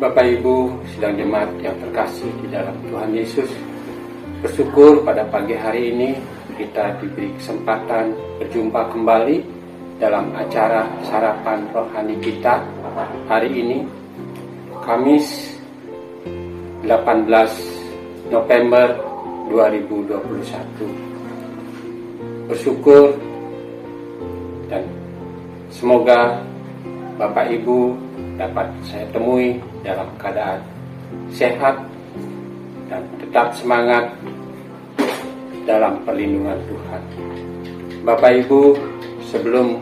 Bapak Ibu sidang jemaat yang terkasih di dalam Tuhan Yesus, bersyukur pada pagi hari ini kita diberi kesempatan berjumpa kembali dalam acara sarapan rohani kita hari ini, Kamis 18 November 2021. Bersyukur dan semoga Bapak Ibu dapat saya temui dalam keadaan sehat dan tetap semangat dalam perlindungan Tuhan. Bapak Ibu, sebelum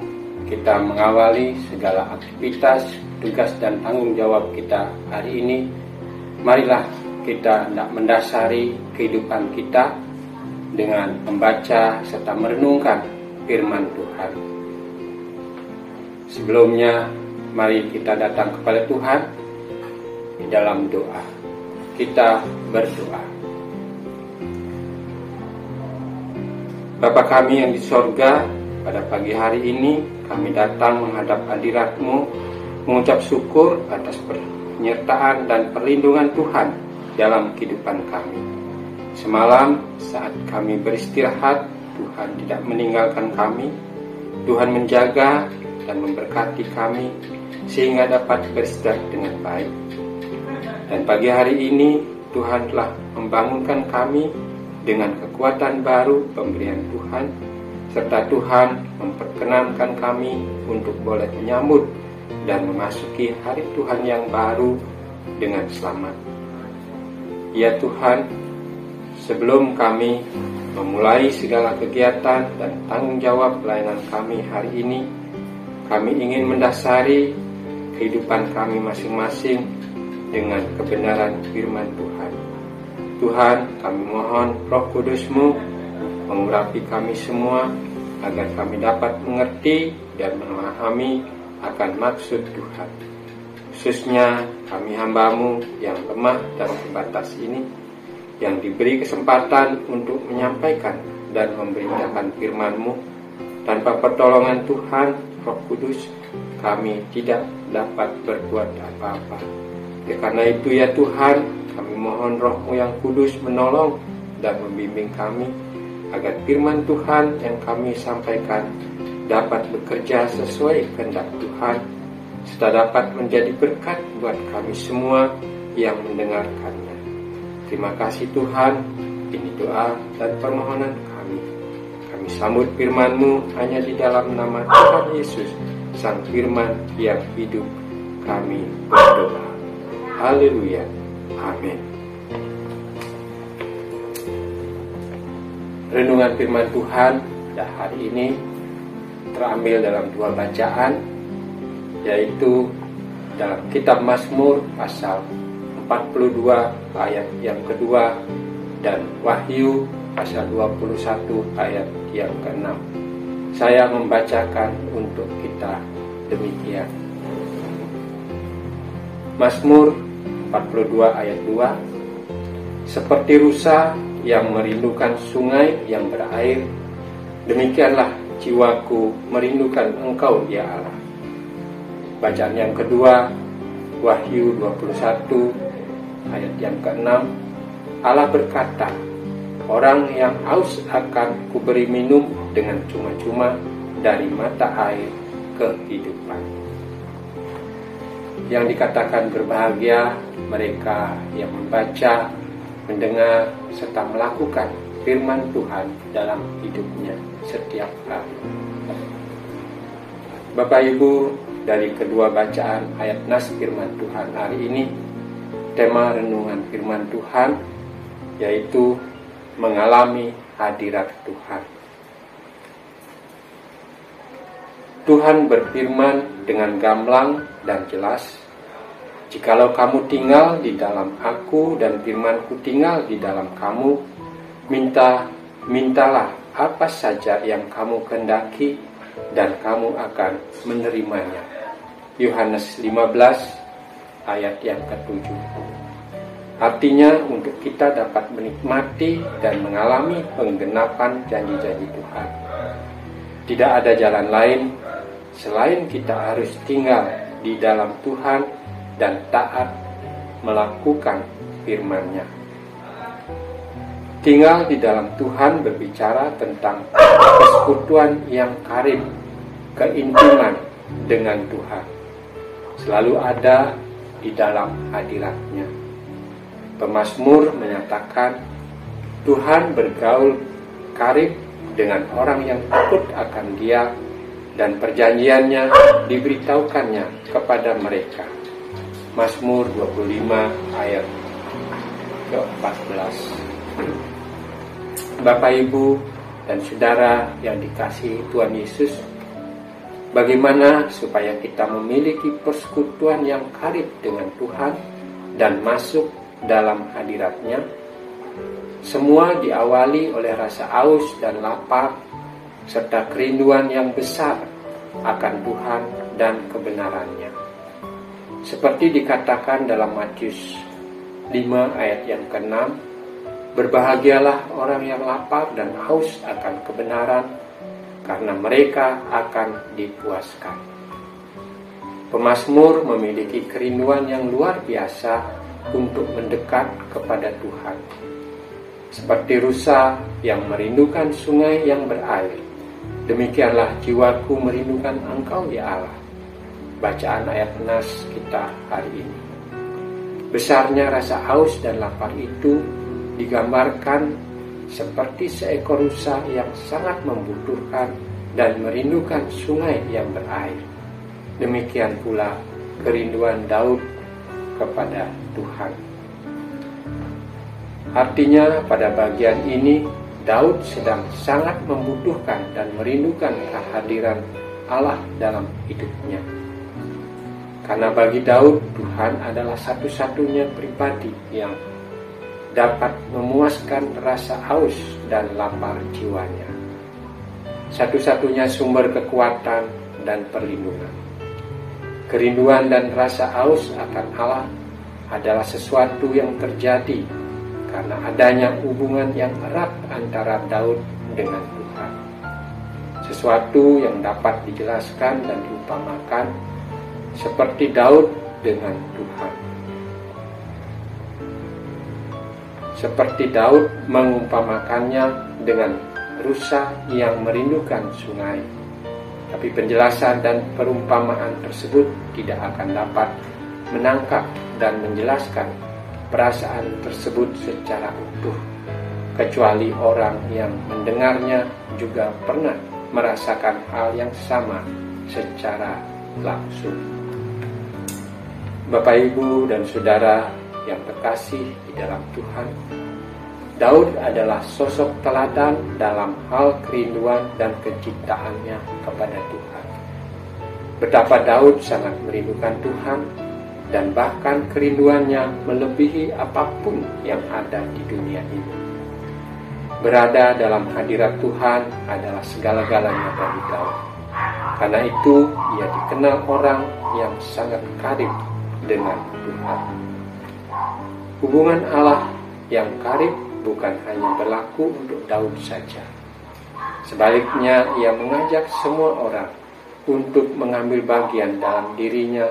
kita mengawali segala aktivitas, tugas dan tanggung jawab kita hari ini, marilah kita hendak mendasari kehidupan kita dengan membaca serta merenungkan firman Tuhan. Sebelumnya, mari kita datang kepada Tuhan di dalam doa. Kita berdoa. Bapa kami yang di sorga, pada pagi hari ini kami datang menghadap hadirat-Mu, mengucap syukur atas penyertaan dan perlindungan Tuhan dalam kehidupan kami. Semalam saat kami beristirahat, Tuhan tidak meninggalkan kami. Tuhan menjaga dan memberkati kami sehingga dapat beristirahat dengan baik. Dan pagi hari ini Tuhan telah membangunkan kami dengan kekuatan baru pemberian Tuhan, serta Tuhan memperkenankan kami untuk boleh menyambut dan memasuki hari Tuhan yang baru dengan selamat. Ya Tuhan, sebelum kami memulai segala kegiatan dan tanggung jawab pelayanan kami hari ini, kami ingin mendasari kehidupan kami masing-masing dengan kebenaran firman Tuhan. Tuhan, kami mohon Roh Kudus-Mu mengurapi kami semua agar kami dapat mengerti dan memahami akan maksud Tuhan. Khususnya kami hamba-Mu yang lemah dan terbatas ini, yang diberi kesempatan untuk menyampaikan dan memberitakan firman-Mu. Tanpa pertolongan Tuhan, Roh Kudus, kami tidak dapat berbuat apa-apa. Karena itu ya Tuhan, kami mohon Roh-Mu yang kudus menolong dan membimbing kami, agar firman Tuhan yang kami sampaikan dapat bekerja sesuai kehendak Tuhan, serta dapat menjadi berkat buat kami semua yang mendengarkannya. Terima kasih Tuhan, ini doa dan permohonan kami. Kami sambut firman-Mu hanya di dalam nama Tuhan Yesus, Sang Firman yang hidup. Kami berdoa. Haleluya. Amin. Renungan firman Tuhan pada hari ini terambil dalam dua bacaan, yaitu dalam kitab Mazmur pasal 42 ayat yang kedua dan Wahyu pasal 21 ayat yang ke-6. Saya membacakan untuk kita demikian. Mazmur 42 ayat 2. Seperti rusa yang merindukan sungai yang berair, demikianlah jiwaku merindukan Engkau ya Allah. Bacaan yang kedua, Wahyu 21 ayat yang ke-6. Allah berkata, orang yang haus akan kuberi minum dengan cuma-cuma dari mata air kehidupan. Yang dikatakan berbahagia mereka yang membaca, mendengar, serta melakukan firman Tuhan dalam hidupnya setiap hari. Bapak Ibu, dari kedua bacaan ayat nas firman Tuhan hari ini, tema renungan firman Tuhan yaitu mengalami hadirat Tuhan. Tuhan berfirman dengan gamblang dan jelas, jikalau kamu tinggal di dalam Aku dan firman-Ku tinggal di dalam kamu, mintalah apa saja yang kamu kehendaki dan kamu akan menerimanya. Yohanes 15 ayat yang ke-7. Artinya untuk kita dapat menikmati dan mengalami penggenapan janji-janji Tuhan. Tidak ada jalan lain selain kita harus tinggal di dalam Tuhan dan taat melakukan firman-Nya. Tinggal di dalam Tuhan berbicara tentang persekutuan yang karib, keintiman dengan Tuhan, selalu ada di dalam hadirat-Nya. Pemazmur menyatakan Tuhan bergaul karib dengan orang yang takut akan Dia, dan perjanjiannya diberitahukannya kepada mereka. Mazmur 25 ayat ke-14. Bapak, Ibu, dan Saudara yang dikasihi Tuhan Yesus, bagaimana supaya kita memiliki persekutuan yang karib dengan Tuhan dan masuk dalam hadirat-Nya? Semua diawali oleh rasa haus dan lapar, serta kerinduan yang besar akan Tuhan dan kebenaran-Nya. Seperti dikatakan dalam Matius 5 ayat yang ke-6, berbahagialah orang yang lapar dan haus akan kebenaran, karena mereka akan dipuaskan. Pemazmur memiliki kerinduan yang luar biasa untuk mendekat kepada Tuhan. Seperti rusa yang merindukan sungai yang berair, demikianlah jiwaku merindukan Engkau, ya Allah. Bacaan ayat nas kita hari ini. Besarnya rasa haus dan lapar itu digambarkan seperti seekor rusa yang sangat membutuhkan dan merindukan sungai yang berair. Demikian pula kerinduan Daud kepada Tuhan. Artinya pada bagian ini Daud sedang sangat membutuhkan dan merindukan kehadiran Allah dalam hidupnya. Karena bagi Daud, Tuhan adalah satu-satunya pribadi yang dapat memuaskan rasa haus dan lapar jiwanya. Satu-satunya sumber kekuatan dan perlindungan. Kerinduan dan rasa haus akan Allah adalah sesuatu yang terjadi karena adanya hubungan yang erat antara Daud dengan Tuhan. Sesuatu yang dapat dijelaskan dan diumpamakan seperti Daud dengan Tuhan. Seperti Daud mengumpamakannya dengan rusa yang merindukan sungai. Tapi penjelasan dan perumpamaan tersebut tidak akan dapat menangkap dan menjelaskan perasaan tersebut secara utuh, kecuali orang yang mendengarnya juga pernah merasakan hal yang sama secara langsung. Bapak, Ibu, dan Saudara yang terkasih di dalam Tuhan, Daud adalah sosok teladan dalam hal kerinduan dan kecintaannya kepada Tuhan. Betapa Daud sangat merindukan Tuhan, dan bahkan kerinduannya melebihi apapun yang ada di dunia ini. Berada dalam hadirat Tuhan adalah segala-galanya bagi Daud. Karena itu ia dikenal orang yang sangat karib dengan Tuhan. Hubungan Allah yang karib bukan hanya berlaku untuk Daud saja. Sebaliknya, ia mengajak semua orang untuk mengambil bagian dalam dirinya,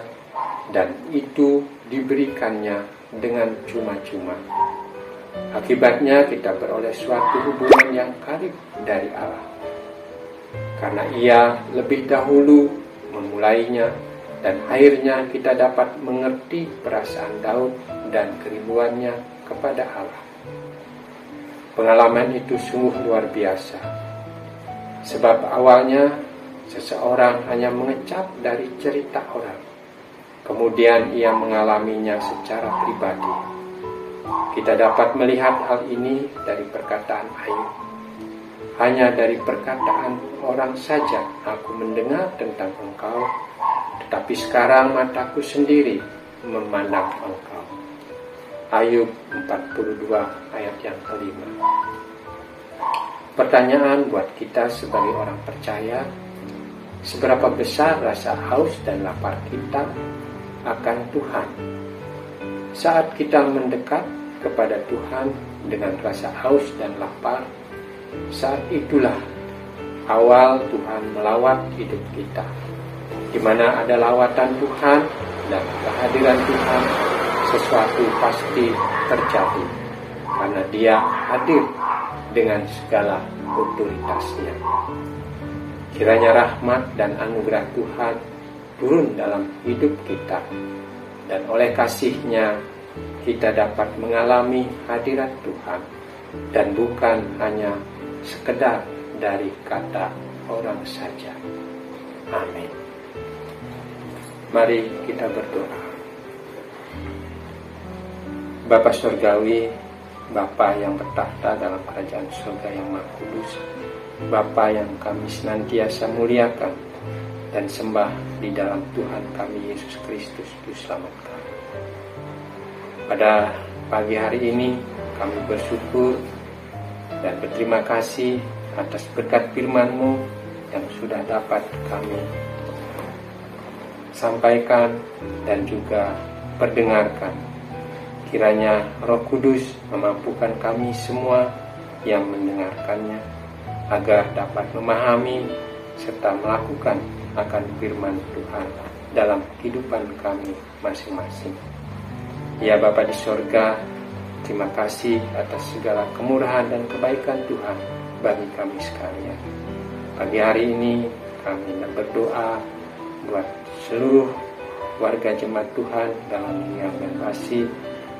dan itu diberikannya dengan cuma-cuma. Akibatnya kita beroleh suatu hubungan yang karib dari Allah. Karena ia lebih dahulu memulainya, dan akhirnya kita dapat mengerti perasaan Daud dan kerinduannya kepada Allah. Pengalaman itu sungguh luar biasa. Sebab awalnya seseorang hanya mengecap dari cerita orang. Kemudian ia mengalaminya secara pribadi. Kita dapat melihat hal ini dari perkataan Ayub. Hanya dari perkataan orang saja aku mendengar tentang Engkau, tetapi sekarang mataku sendiri memandang Engkau. Ayub 42 ayat yang ke-5. Pertanyaan buat kita sebagai orang percaya, seberapa besar rasa haus dan lapar kita akan Tuhan? Saat kita mendekat kepada Tuhan dengan rasa haus dan lapar, saat itulah awal Tuhan melawat hidup kita. Di mana ada lawatan Tuhan dan kehadiran Tuhan, sesuatu pasti terjadi, karena Dia hadir dengan segala otoritasnya. Kiranya rahmat dan anugerah Tuhan turun dalam hidup kita, dan oleh kasih-Nya kita dapat mengalami hadirat Tuhan, dan bukan hanya sekedar dari kata orang saja. Amin. Mari kita berdoa. Bapa Surgawi, Bapa yang bertahta dalam kerajaan surga yang Maha Kudus, Bapa yang kami senantiasa muliakan dan sembah di dalam Tuhan kami Yesus Kristus Juru Selamat kami. Pada pagi hari ini kami bersyukur dan berterima kasih atas berkat firman-Mu yang sudah dapat kami sampaikan dan juga perdengarkan. Kiranya Roh Kudus memampukan kami semua yang mendengarkannya agar dapat memahami serta melakukan akan firman Tuhan dalam kehidupan kami masing-masing. Ya Bapa di sorga, terima kasih atas segala kemurahan dan kebaikan Tuhan bagi kami sekalian. Pagi hari ini kami berdoa buat seluruh warga jemaat Tuhan dalam Minggu dan Basi,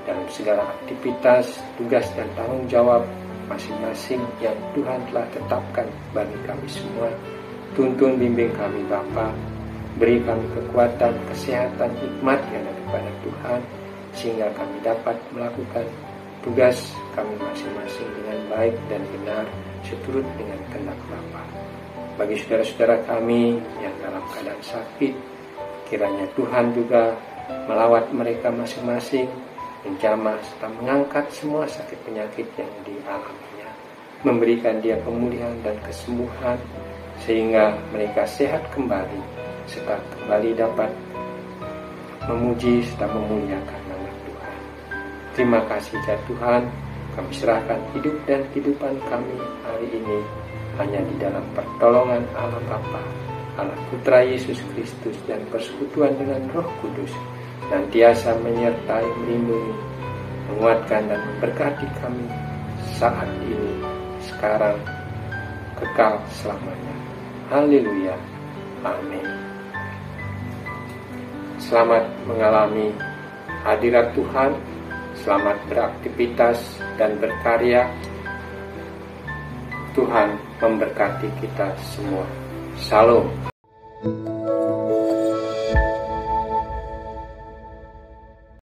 dalam segala aktivitas, tugas dan tanggung jawab masing-masing yang Tuhan telah tetapkan bagi kami semua. Tuntun bimbing kami Bapa, beri kami kekuatan, kesehatan, hikmat yang daripada Tuhan, sehingga kami dapat melakukan tugas kami masing-masing dengan baik dan benar seturut dengan kehendak Bapa. Bagi saudara-saudara kami yang dalam keadaan sakit, kiranya Tuhan juga melawat mereka masing-masing, menjamah serta mengangkat semua sakit penyakit yang dialaminya, memberikan dia pemulihan dan kesembuhan sehingga mereka sehat kembali serta kembali dapat memuji serta memuliakan nama Tuhan. Terima kasih ya Tuhan, kami serahkan hidup dan kehidupan kami hari ini hanya di dalam pertolongan Allah Bapa, Allah Putra Yesus Kristus, dan persekutuan dengan Roh Kudus senantiasa menyertai, melindungi, menguatkan dan memberkati kami saat ini, sekarang, kekal selamanya. Haleluya. Amin. Selamat mengalami hadirat Tuhan, selamat beraktivitas dan berkarya. Tuhan memberkati kita semua. Shalom.